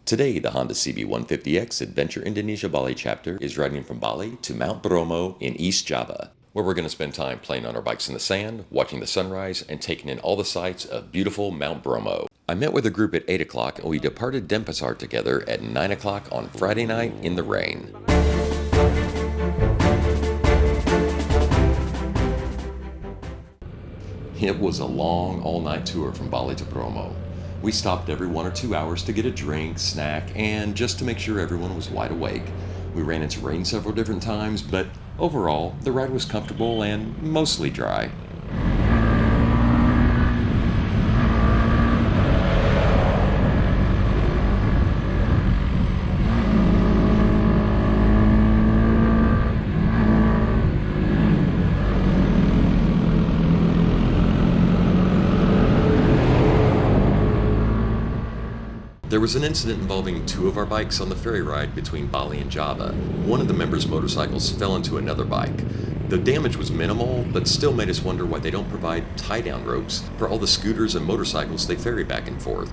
Today, the Honda CB150X Adventure Indonesia Bali chapter is riding from Bali to Mt Bromo in East Java, where we're going to spend time playing on our bikes in the sand, watching the sunrise, and taking in all the sights of beautiful Mt Bromo. I met with a group at 8 o'clock and we departed Denpasar together at 9 o'clock on Friday night in the rain. It was a long all-night tour from Bali to Bromo. We stopped every 1 or 2 hours to get a drink, snack, and just to make sure everyone was wide awake. We ran into rain several different times, but overall, the ride was comfortable and mostly dry. There was an incident involving two of our bikes on the ferry ride between Bali and Java. One of the members' motorcycles fell into another bike. The damage was minimal, but still made us wonder why they don't provide tie-down ropes for all the scooters and motorcycles they ferry back and forth.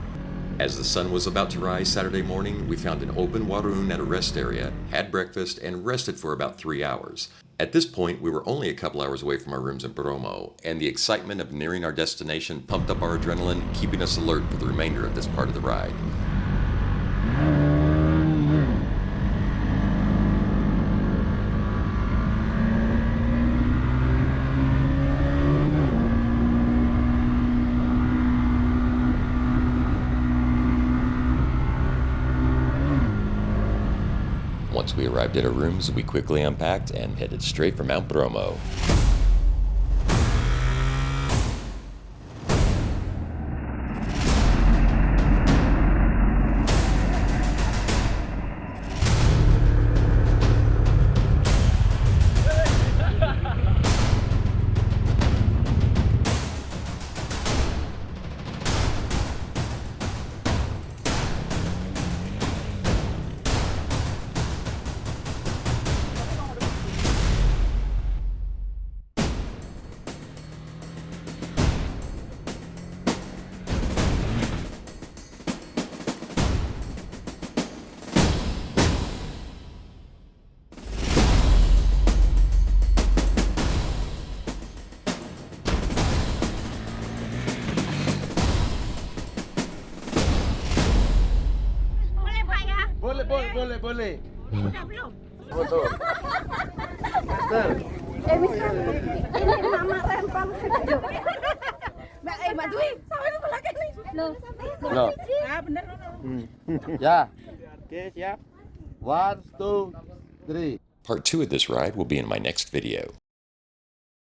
As the sun was about to rise Saturday morning, we found an open warung at a rest area, had breakfast, and rested for about 3 hours. At this point, we were only a couple hours away from our rooms in Bromo, and the excitement of nearing our destination pumped up our adrenaline, keeping us alert for the remainder of this part of the ride. Once we arrived at our rooms, we quickly unpacked and headed straight for Mt Bromo. Boleh. Udah belum? Betul. Master. Misal ini mama rempang. Mbak Dwi, sama di belakang nih. Loh. Ah, bener. Ya. Oke, siap. 1, 2, 3. Part 2 of this ride will be in my next video.